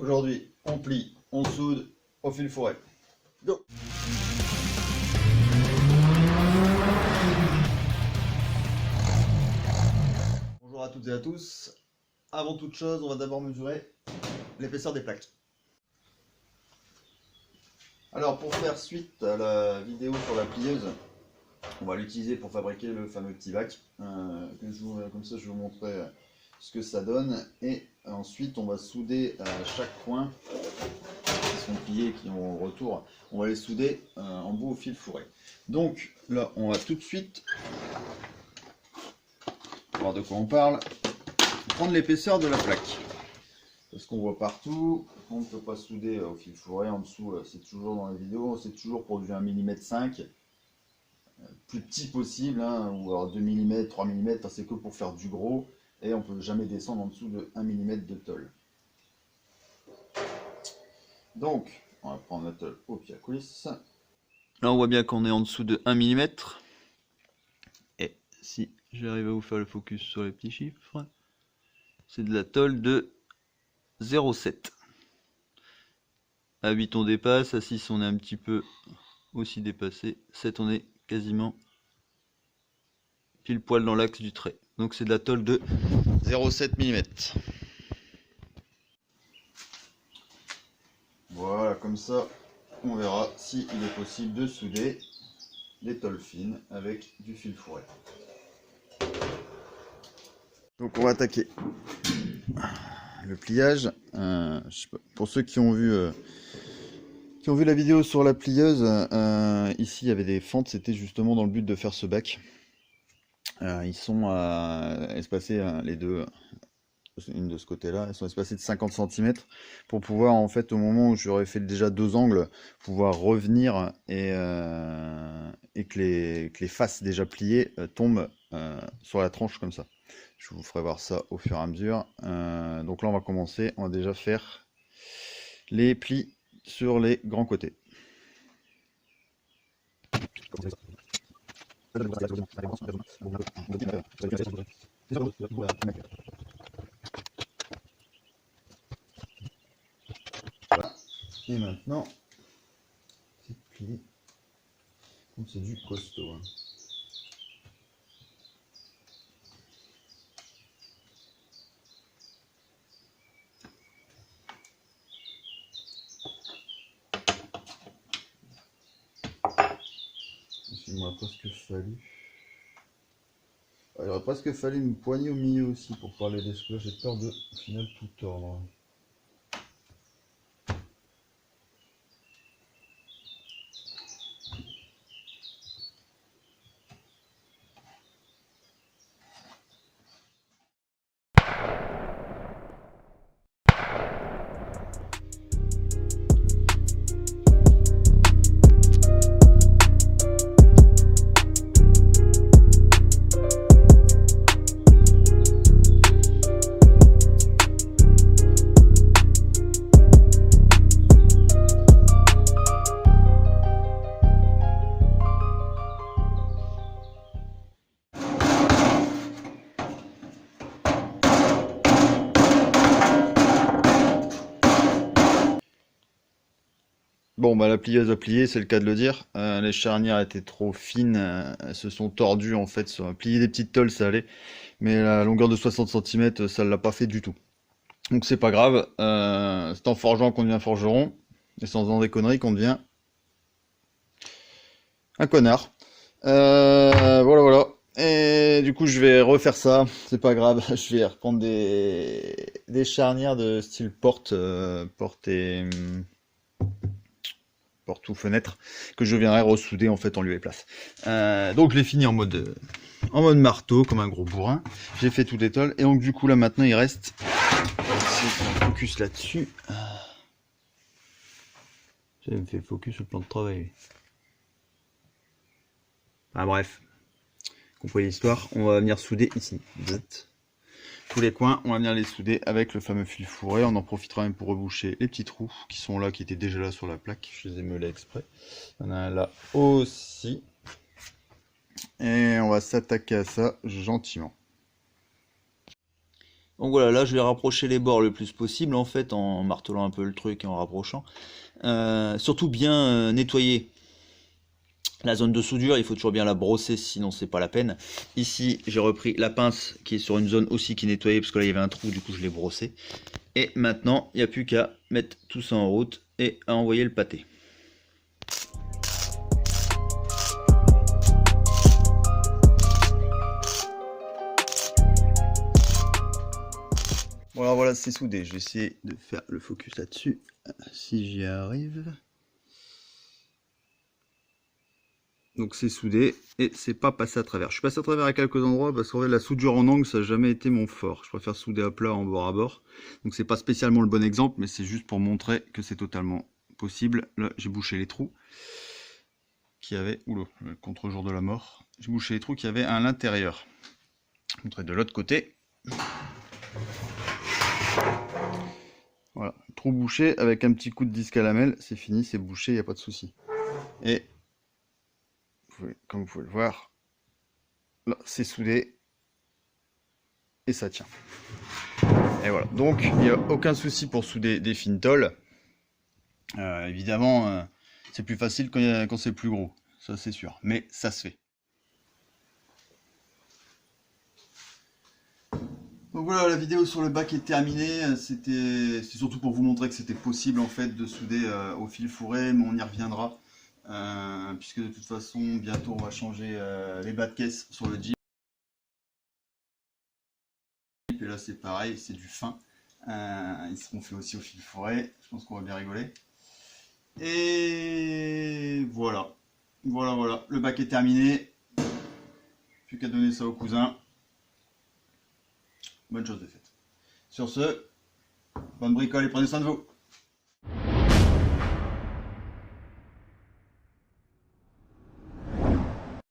Aujourd'hui, on plie, on soude au fil fourré. Go! Bonjour à toutes et à tous. Avant toute chose, on va d'abord mesurer l'épaisseur des plaques. Alors pour faire suite à la vidéo sur la plieuse, on va l'utiliser pour fabriquer le fameux petit bac. Comme ça je vais vous montrer ce que ça donne. Et ensuite on va souder à chaque coin qui sont pliés, qui ont retour. On va les souder en bout au fil fourré. Donc là on va tout de suite voir de quoi on parle. Prendre l'épaisseur de la plaque. Parce qu'on voit partout, on ne peut pas souder au fil fourré en dessous, c'est toujours dans les vidéos, c'est toujours pour du 1 mm 5, plus petit possible, hein, ou alors 2 mm, 3 mm, c'est que pour faire du gros, et on ne peut jamais descendre en dessous de 1 mm de tôle. Donc, on va prendre la tôle au pied à coulisse. Là on voit bien qu'on est en dessous de 1 mm, et si j'arrive à vous faire le focus sur les petits chiffres, c'est de la tôle de 0,7. À 8 on dépasse, à 6 on est un petit peu aussi dépassé, 7 on est quasiment pile poil dans l'axe du trait. Donc c'est de la tôle de 0,7 mm. Voilà, comme ça on verra si il est possible de souder les tôles fines avec du fil fourré. Donc on va attaquer le pliage. Je sais pas, pour ceux qui ont vu la vidéo sur la plieuse, ici il y avait des fentes, c'était justement dans le but de faire ce bac. Ils sont espacés les deux, une de ce côté-là, ils sont espacés de 50 cm pour pouvoir en fait au moment où j'aurais fait déjà deux angles, pouvoir revenir et que les faces déjà pliées tombent sur la tranche comme ça. Je vous ferai voir ça au fur et à mesure. Donc là on va commencer, on va déjà faire les plis sur les grands côtés. Voilà. Et maintenant, c'est plié. Donc c'est du costaud. Hein. Il m'aurait presque fallu. Il aurait presque fallu une poignée au milieu aussi pour parler des scolaires. J'ai peur de, au final, tout tordre. Bon bah la plieuse a plié, c'est le cas de le dire. Les charnières étaient trop fines, elles se sont tordues en fait. Sur plier des petites tôles ça allait, mais la longueur de 60 cm ça l'a pas fait du tout. Donc c'est pas grave, c'est en forgeant qu'on devient forgeron, et c'est en faisant des conneries qu'on devient un connard. Voilà. Et du coup je vais refaire ça, c'est pas grave, je vais reprendre des charnières de style porte ou fenêtre que je viendrai ressouder en fait en lieu et place. Donc je l'ai fini en mode marteau comme un gros bourrin. J'ai fait tout l'étole et donc du coup là maintenant il reste focus là-dessus. J'ai me fait focus sur le plan de travail. Ah bref, comprenez l'histoire. On va venir souder ici. Tous les coins, on va venir les souder avec le fameux fil fourré. On en profitera même pour reboucher les petits trous qui sont là, qui étaient déjà là sur la plaque. Je les ai meulés exprès. Il y en a un là aussi. Et on va s'attaquer à ça gentiment. Donc voilà, là je vais rapprocher les bords le plus possible en fait, en martelant un peu le truc et en rapprochant. Surtout bien nettoyer la zone de soudure, il faut toujours bien la brosser, sinon c'est pas la peine. Ici, j'ai repris la pince qui est sur une zone aussi qui est nettoyée, parce que là il y avait un trou, du coup je l'ai brossé. Et maintenant, il n'y a plus qu'à mettre tout ça en route et à envoyer le pâté. Bon alors voilà, c'est soudé. Je vais essayer de faire le focus là-dessus, si j'y arrive. Donc c'est soudé et c'est pas passé à travers. Je suis passé à travers à quelques endroits parce qu'en fait la soudure en angle ça n'a jamais été mon fort. Je préfère souder à plat en bord à bord. Donc c'est pas spécialement le bon exemple, mais c'est juste pour montrer que c'est totalement possible. Là j'ai bouché les trous qu'il y avait. Oula, le contre-jour de la mort. J'ai bouché les trous qu'il y avait à l'intérieur. Je vais montrer de l'autre côté. Voilà, trou bouché avec un petit coup de disque à lamelle, c'est fini, c'est bouché, il n'y a pas de souci. Et comme vous pouvez le voir, là c'est soudé et ça tient. Et voilà, donc il n'y a aucun souci pour souder des fines tôles. Évidemment, c'est plus facile quand c'est plus gros, ça c'est sûr, mais ça se fait. Donc voilà, la vidéo sur le bac est terminée. C'est surtout pour vous montrer que c'était possible en fait de souder au fil fourré, mais on y reviendra. Puisque de toute façon, bientôt on va changer les bas de caisse sur le Jeep. Et là c'est pareil, c'est du fin. Ils seront faits aussi au fil fourré. Je pense qu'on va bien rigoler. Et voilà. Voilà. Le bac est terminé. Plus qu'à donner ça au cousin. Bonne chose de faite. Sur ce, bonne bricole et prenez soin de vous.